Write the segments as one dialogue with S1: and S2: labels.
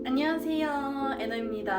S1: 안녕하세요、えのみだ。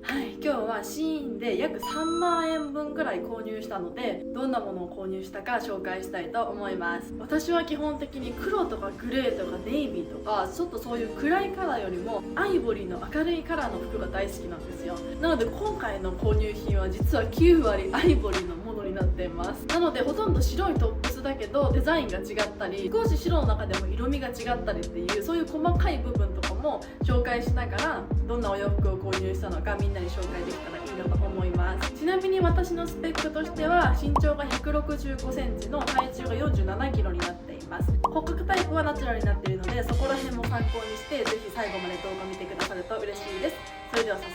S1: はい、今日はSHEINで約3万円分くらい購入したので、どんなものを購入したか紹介したいと思います。私は基本的に黒とかグレーとかネイビーとかちょっとそういう暗いカラーよりもアイボリーの明るいカラーの服が大好きなんですよ。なので今回の購入品は実は9割アイボリーのものになっています。なのでほとんど白いトップスだけどデザインが違ったり、少し白の中でも色味が違ったりっていう、そういう細かい部分とかも紹介しながら、どんなお洋服を購入したのかみんなに紹介できたらいいなと思います。ちなみに私のスペックとしては身長が165センチの体重が47キロになっています。骨格タイプはナチュラルになっているので、そこら辺も参考にしてぜひ最後まで動画見てくださると嬉しいです。それでは早速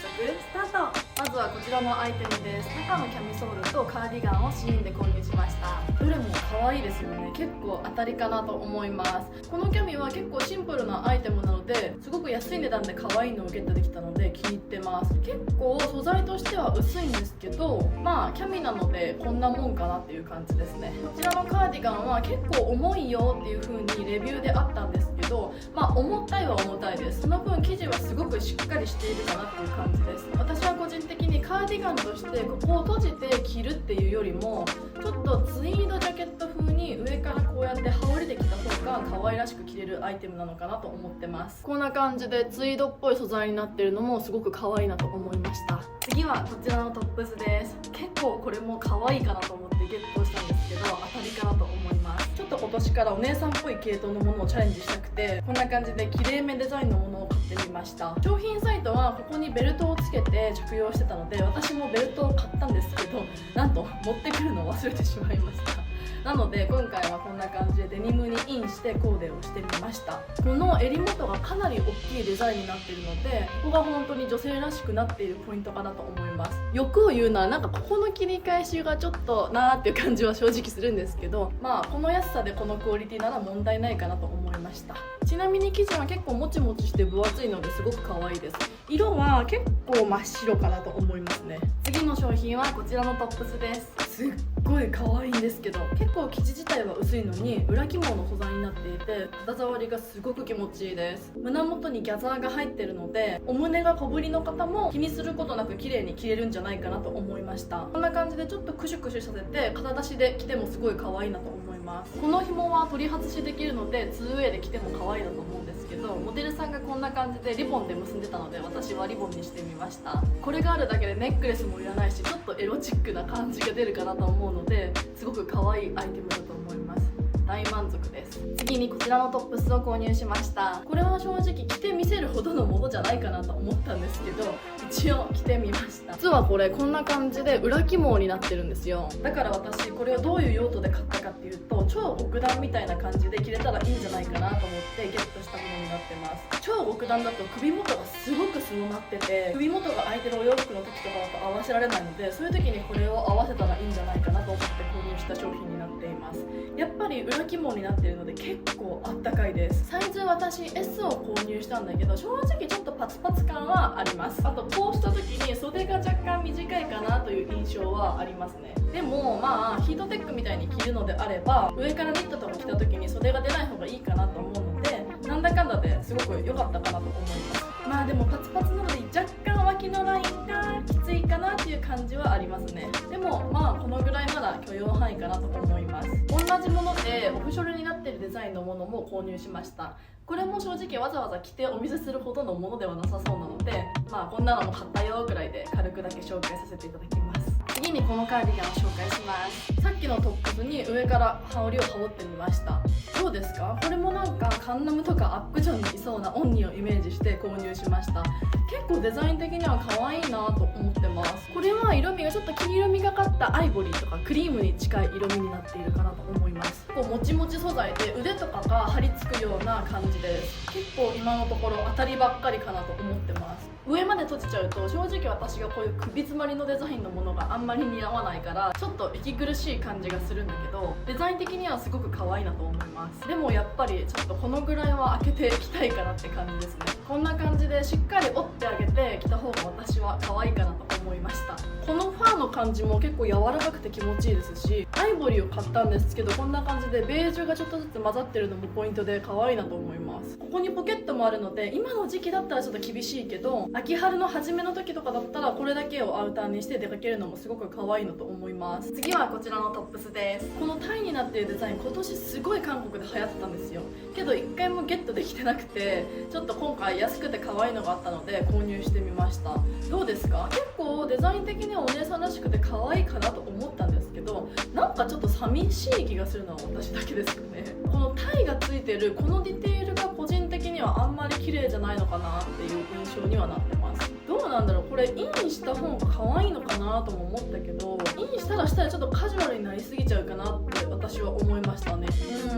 S1: スタート。まずはこちらのアイテムです。中のキャミソールとカーディガンをSHEINで購入しました。どれも可愛いですよね。結構当たりかなと思います。このキャミは結構シンプルなアイテムなので、すごく安い値段で可愛いのをゲットできたので気に入ってます。結構素材としては薄いんですけど、まあキャミなのでこんなもんかなっていう感じですね。こちらのカーディガンは結構重いよっていう風にレビューであったんですけど、まあ重たいは重たいです。その分生地はすごくしっかりしているかなっていう感じです。私は個人的にカーディガンとしてここを閉じて着るっていうよりも、ちょっとツイードジャケット風に上からこうやって羽織で着た方が可愛らしく着れるアイテムなのかなと思ってます。こんな感じでツイードっぽい素材になってるのもすごく可愛いなと思いました。次はこちらのトップスです。結構これも可愛いかなと思ってゲットしたんですけど、当たりかなと思います。ちょっと今年からお姉さんっぽい系統のものをチャレンジしたくて、こんな感じできれいめデザインのものを買ってみました。商品サイトはここにベルトをつけて着用してたので、私もベルトを買ったんですけど、なんと持ってくるのを忘れてしまいました。なので今回はこんな感じでデニムにインしてコーデをしてみました。この襟元がかなり大きいデザインになっているので、ここが本当に女性らしくなっているポイントかなと思います。欲を言うのはなんかここの切り返しがちょっとなーっていう感じは正直するんですけど、まあこの安さでこのクオリティなら問題ないかなと思いました。ちなみに生地は結構もちもちして分厚いのですごく可愛いです。色は結構真っ白かなと思いますね。次の商品はこちらのトップスです。すっごい可愛いんですけど、結構生地自体は薄いのに裏起毛の素材になっていて、肌触りがすごく気持ちいいです。胸元にギャザーが入ってるので、お胸が小ぶりの方も気にすることなく綺麗に着れるんじゃないかなと思いました。こんな感じでちょっとクシュクシュさせて肩出しで着てもすごい可愛いなと思います。この紐は取り外しできるので 2way で着ても可愛いなと思うんですけど、モデルさんがこんな感じでリボンで結んでたので、私はリボンにしてみました。これがあるだけでネックレスもいらないし、ちょっとエロチックな感じが出るかなと思うので、すごく可愛いアイテムだと思います。大満足です。次にこちらのトップスを購入しました。これは正直着てみせるほどのものじゃないかなと思ったんですけど、一応着てみました。実はこれこんな感じで裏起毛になってるんですよ。だから私これをどういう用途で買ったかっていうと、超極暖みたいな感じで着れたらいいんじゃないかなと思ってゲットしたものになってます。超極暖だと首元がすごくすぼまってて、首元が空いてるお洋服の時とかだと合わせられないので、そういう時にこれを合わせたらいいんじゃないかなと思って購入した商品になっています。やっぱり裏起毛になっているので結構あったかいです。サイズ私 S を購入したんだけど、正直ちょっとパツパツ感はあります。あとこうした時に袖が若干短いかなという印象はありますね。でもまあヒートテックみたいに着るのであれば、上からニットとか着た時に袖が出ない方がいいかなと思うので、なんだかんだですごく良かったかなと思います。まあでもパツパツなので若干脇のラインがきついかなっていう感じはありますね。でもまあこのぐらいまだ許容範囲かなと思います。同じものでオフショルになっているデザインのものも購入しました。これも正直わざわざ着てお見せするほどのものではなさそうなので、まあこんなのも買ったよくらいで軽くだけ紹介させていただきます。次にこのカーディガンを紹介します。さっきのトップスに上から羽織を羽織ってみました。どうですか？これもなんかカンナムとかアップジョンにいそうなオンニをイメージして購入しました。結構デザイン的には可愛いなと思ってます。これは色味がちょっと黄色みがかったアイボリーとかクリームに近い色味になっているかなと思います。こうもちもち素材で腕とかが張り付くような感じです。結構今のところ当たりばっかりかなと思ってます。上まで閉じちゃうと正直私がこういう首詰まりのデザインのものがあんまり似合わないから、ちょっと息苦しい感じがするんだけど、デザイン的にはすごく可愛いなと思います。でもやっぱりちょっとこのぐらいは開けていきたいかなって感じですね。こんな感じでしっかり折ってあげて着た方が私は可愛いかなと思いました。このファーの感じも結構柔らかくて気持ちいいですし、アイボリーを買ったんですけど、こんな感じでベージュがちょっとずつ混ざってるのもポイントで可愛いなと思います。ここにポケットもあるので、今の時期だったらちょっと厳しいけど、秋春の初めの時とかだったらこれだけをアウターにして出かけるのもすごく可愛いのと思います。次はこちらのトップスです。このタイになっているデザイン、今年すごい韓国で流行ってたんですよ。けど1回もゲットできてなくて、ちょっと今回安くて可愛いのがあったので購入してみました。どうですか？結構デザイン的にはお姉さんらしくて可愛いかなと思ったんですけど、なんかちょっと寂しい気がするのは私だけですよね。このタイがついてるこのディテールが個人的にはあんまり綺麗じゃないのかなっていう印象にはなってます。どうなんだろう、これインした方が可愛いのかなとも思ったけど、インしたらちょっとカジュアルになりすぎちゃうかなって私は思いましたね。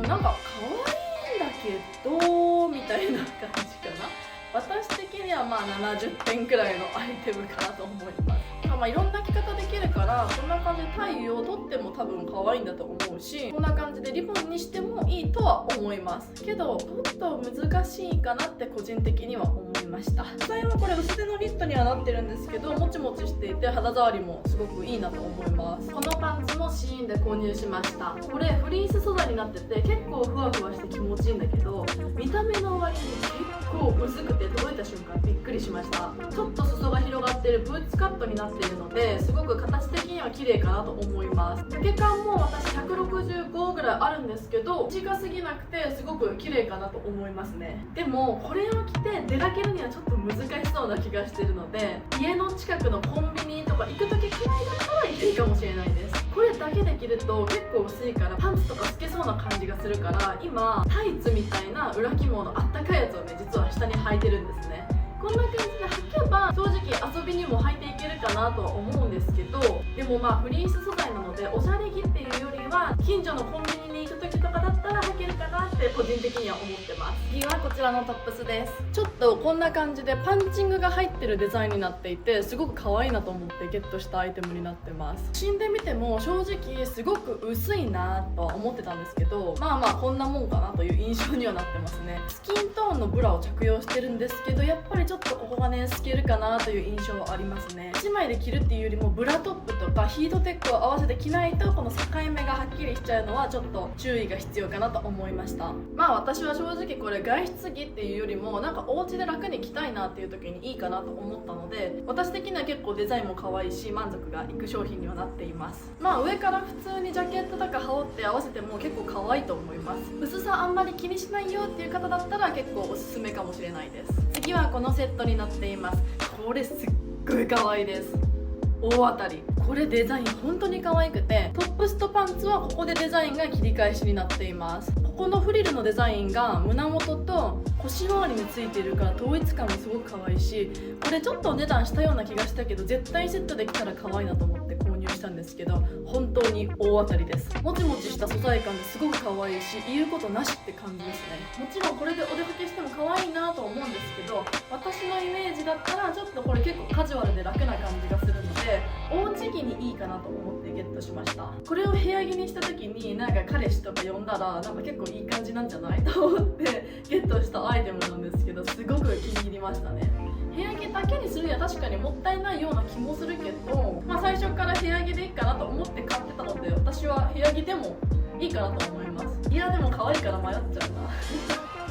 S1: なんか可愛いんだけどみたいな感じかな。私的にはまあ70点くらいのアイテムかなと思います。いろんな着方できるから、こんな感じでタイを取っても多分可愛いんだと思うし、こんな感じでリボンにしてもいいとは思いますけど、ちょっと難しいかなって個人的には思いました。素材はこれ薄手のニットにはなってるんですけど、もちもちしていて肌触りもすごくいいなと思います。このパンツもシーインで購入しました。これフリース素材になってて結構ふわふわして気持ちいいんだけど、見た目の割に結構薄くて届いた瞬間びっくりしました。ちょっと裾が広がっているブーツカットになっているので、すごく形的には綺麗かなと思います。丈感も私165ぐらいあるんですけど、短すぎなくてすごく綺麗かなと思いますね。でもこれを着て出かけるにはちょっと難しそうな気がしてるので、家の近くのコンビニとか行く時くらいだったらいいかもしれないです。これだけで着ると結構薄いからパンツとか透けそうな感じがするから、今タイツみたいな裏肝のあったかいやつをね、実は下に履いてるんですね。こんな感じで履けば正直遊びにも履いていけるかなとは思うんですけど、でもフリース素材なのでおしゃれ着っていうよりは近所のコンビニに行く時とかだったら履けるかなって個人的には思ってます。次はこちらのトップスです。ちょっとこんな感じでパンチングが入ってるデザインになっていて、すごく可愛いなと思ってゲットしたアイテムになってます。写真で見ても正直すごく薄いなとは思ってたんですけど、こんなもんかなという印象にはなってますね。スキントーンのブラを着用してるんですけど、やっぱりちょっとここがね透けるかなという印象はありますね。1枚で着るっていうよりもブラトップとかヒートテックを合わせて着ないと、この境目がはっきりしちゃうのはちょっと注意が必要かなと思いました。私は正直これ外出着っていうよりもなんかお家で楽に着たいなっていう時にいいかなと思ったので、私的には結構デザインも可愛いし満足がいく商品にはなっています。上から普通にジャケットとか羽織って合わせても結構可愛いと思います。薄さあんまり気にしないよっていう方だったら結構おすすめかもしれないです。次はこのセットになっています。これすっごい可愛いです。大当たり。これデザイン本当に可愛くて、トップスとパンツはここでデザインが切り返しになっています。ここのフリルのデザインが胸元と腰回りについているから統一感もすごく可愛いし、これちょっとお値段したような気がしたけど絶対セットできたら可愛いなと思って購入したんですけど、本当に大当たりです。もちもちした素材感ですごく可愛いし、言うことなしって感じですね。もちろんこれでお出かけしても可愛いなと思うんですけど、私のイメージだったらちょっとこれ結構カジュアルで楽な感じがするので、おうち着にいいかなと思ってゲットしました。これを部屋着にした時になんか彼氏とか呼んだらなんか結構いい感じなんじゃないと思ってゲットしたアイテムなんですけど、すごく気に入りましたね。部屋着だけにするには確かにもったいないような気もするけど、最初から部屋着でいいかなと思って買ってたので、私は部屋着でもいいかなと思います。いやでも可愛いから迷っちゃうな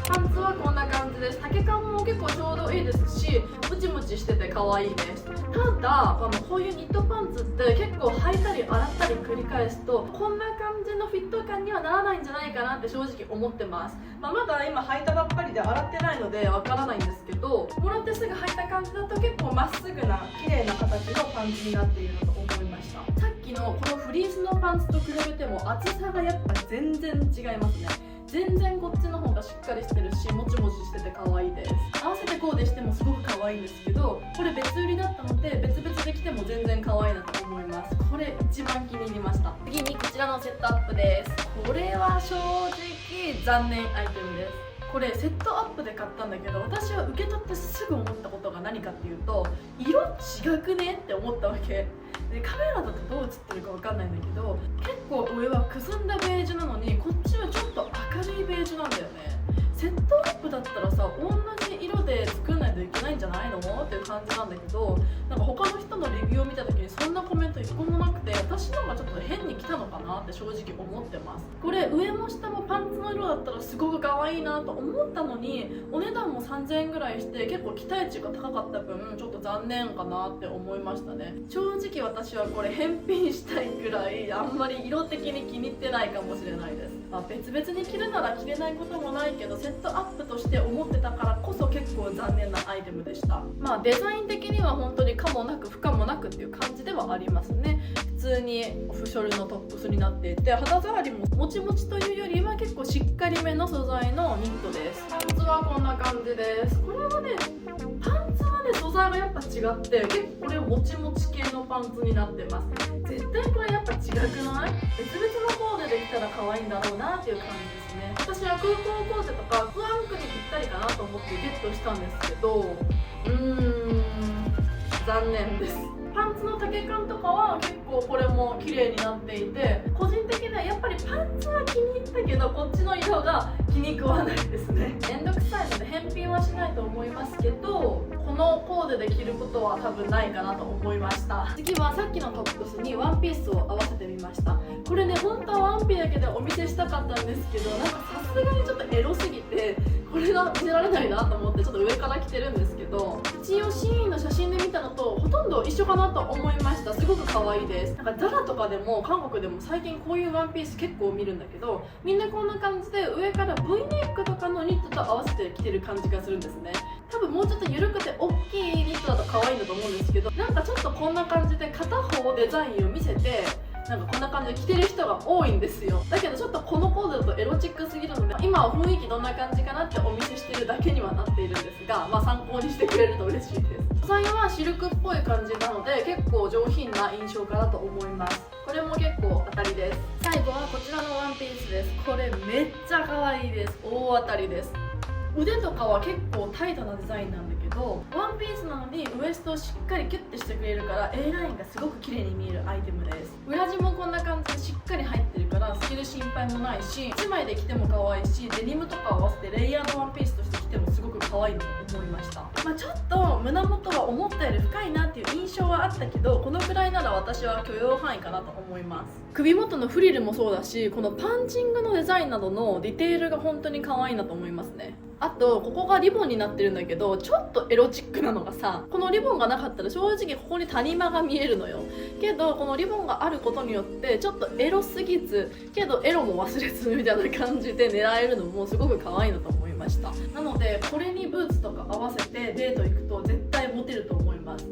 S1: パンツはこんな感じです。丈感も結構ちょうどいいですし、ムチムチしてて可愛いです。ただこういうニットパンツって結構履いたり洗ったり繰り返すとこんな感じのフィット感にはならないんじゃないかなって正直思ってます。まだ今履いたばっかりで洗ってないのでわからないんですけど、もらってすぐ履いた感じだと結構まっすぐな綺麗な形のパンツになっているなと思いました。さっきのこのフリースのパンツと比べても厚さがやっぱ全然違いますね。全然こっちの方がしっかりしてるし、もちもちしてて可愛いです。合わせてコーデしてもすごく可愛いんですけど、これ別売りだったので別々で着ても全然可愛いなと思います。これ一番気に入りました。次にこちらのセットアップです。これは正直残念アイテムです。これセットアップで買ったんだけど、私は受け取ってすぐ思ったことが何かっていうと、色違くねって思ったわけで、カメラだとどう映ってるか分かんないんだけど、結構上はくすんだベージュなのにこっちはちょっと明るいベージュなんだよね。セットアップだったらさ、同じ色でで作んないといけないんじゃないのっていう感じなんだけど、なんか他の人のレビューを見た時にそんなコメント一個もなくて、私のがちょっと変に来たのかなって正直思ってます。これ上も下もパンツの色だったらすごく可愛いなと思ったのに、お値段も3000円ぐらいして結構期待値が高かった分ちょっと残念かなって思いましたね。正直私はこれ返品したいくらいあんまり色的に気に入ってないかもしれないです。別々に着るなら着れないこともないけど、セットアップとして思ってたからこそ結構残念なアイテムでした。デザイン的には本当に可もなく不可もなくっていう感じではありますね。普通にオフショルのトップスになっていて、肌触りももちもちというよりは結構しっかりめの素材のニットです。パンツはこんな感じです。これはね、パンツはね素材がやっぱ違って結構これもちもち系のパンツになってます。絶対これやっぱ違くない？別々のコーデできたら可愛いんだろうなっていう感じですね。私は空港コーデとかフワンクにぴったりかなと思ってゲットしたんですけど、残念です。パンツの丈感とかは結構これも綺麗になっていて、個人的にはやっぱりパンツは気に入ったけどこっちの色が気に食わないですね。めんどくさいので返品はしないと思いますけど、このコーデで着ることは多分ないかなと思いました。次はさっきのトップスにワンピースを合わせてみました。これね本当はワンピだけでお見せしたかったんですけど、なんかさすがにちょっとエロすぎてこれが見せられないなと思ってちょっと上から着てるんですけど、一応シーンの写真で見たのとほとんど一緒かなと思いました。すごく可愛いです。なんかザラとかでも韓国でも最近こういうワンピース結構見るんだけど、みんなこんな感じで上から V ネックとかのニットと合わせて着てる感じがするんですね。多分もうちょっと緩くて大きいニットだと可愛いんだと思うんですけど、なんかちょっとこんな感じで片方デザインを見せてなんかこんな感じで着てる人が多いんですよ。だけどちょっとこのコーデだとエロチックすぎるので、今は雰囲気どんな感じかなってお見せしてるだけにはなっているんですが、参考にしてくれると嬉しいです。素材はシルクっぽい感じなので結構上品な印象かなと思います。これも結構当たりです。最後はこちらのワンピースです。これめっちゃ可愛いです。大当たりです。腕とかは結構タイトなデザインなんだけど、ワンピースなのにウエストをしっかりキュッてしてくれるから A ラインがすごく綺麗に見えるアイテムです。裏地もこんな感じでしっかり入ってるから透ける心配もないし、1枚で着ても可愛いし、デニムとか合わせてレイヤードワンピースとして着てもすごく可愛いなと思いました。ちょっと胸元は思ったより深いなっていう印象はあったけど、このくらいなら私は許容範囲かなと思います。首元のフリルもそうだし、このパンチングのデザインなどのディテールが本当に可愛いなと思いますね。あとここがリボンになってるんだけど、ちょっとエロチックなのがさ、このリボンがなかったら正直ここに谷間が見えるのよ。けどこのリボンがあることによってちょっとエロすぎずけどエロも忘れずみたいな感じで狙えるのもすごく可愛いなと思いました。なのでこれにブーツとか合わせてデート行くと絶対モテると思います。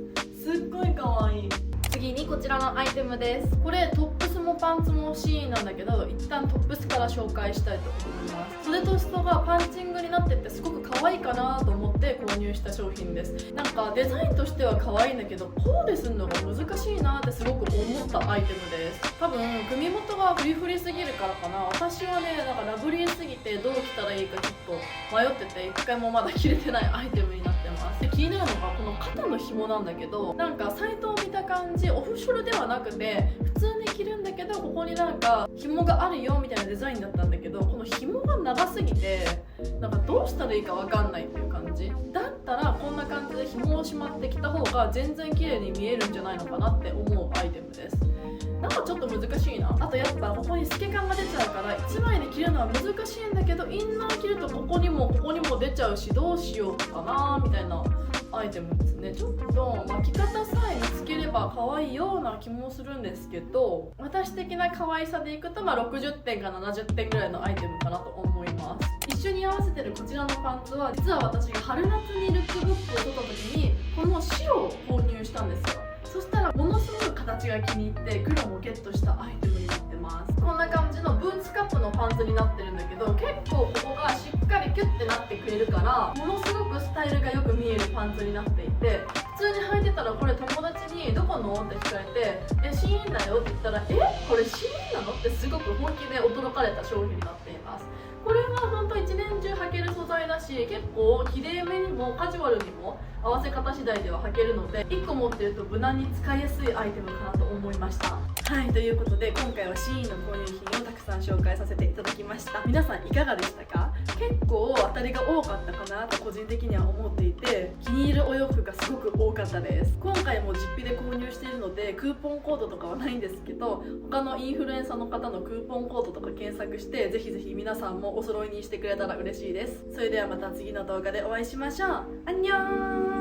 S1: すっごい可愛い。次にこちらのアイテムです。これトップスもパンツもシーンなんだけど、一旦トップスから紹介したいと思います。袖と裾がパンチングになっててすごく可愛いかなと思って購入した商品です。なんかデザインとしては可愛いんだけど、コーデするのが難しいなってすごく思ったアイテムです。多分首元がフリフリすぎるからかな、私はねなんかラブリーすぎてどう着たらいいかちょっと迷ってて、一回もまだ着れてないアイテムになってます。で気になるのがこの肩の紐なんだけど、なんかサイトを見た感じオフショルではなくて普通に着るんだけど、ここになんか紐があるよみたいなデザインだったんだけど、この紐が長すぎてなんかどうしたらいいか分かんないっていう感じだったら、こんな感じで紐をしまってきた方が全然綺麗に見えるんじゃないのかなって思うアイテムです。なんかちょっと難しいな。あとやっぱここに透け感が出ちゃうから1枚で着るのは難しいんだけど、インナー着るとここにも出ちゃうしどうしようかなみたいなアイテムですね。ちょっと着方さえ見つければ可愛いような気もするんですけど、私的な可愛さでいくと60点か70点ぐらいのアイテムかなと思います。一緒に合わせてるこちらのパンツは実は私が春夏にルックブックを取った時にこの白を購入したんですよ。そしたらものすごく形が気に入って黒もゲットしたアイテムになってます。こんな感じのブーツカップのパンツになってるんだけど、結構ここがしっかりキュッてなってくれるからものすごくスタイルがよく見えるパンツになっていて、普通に履いてたらこれ友達にどこのって聞かれてシーインだよって言ったらこれシーインなのってすごく本気で驚かれた商品になっています。これは本当一年中履ける素材だし、結構きれいめにもカジュアルにも合わせ方次第では履けるので1個持ってると無難に使いやすいアイテムかなと思いました。はい、ということで今回はシーインの購入品をたくさん紹介させていただきました。皆さんいかがでしたか？結構当たりが多かったかなと個人的には思っていて、気に入るお洋服がすごく多かったです。今回も実費で購入しているのでクーポンコードとかはないんですけど、他のインフルエンサーの方のクーポンコードとか検索してぜひぜひ皆さんもお揃いにしてくれたら嬉しいです。それではまた次の動画でお会いしましょう。アンニョン。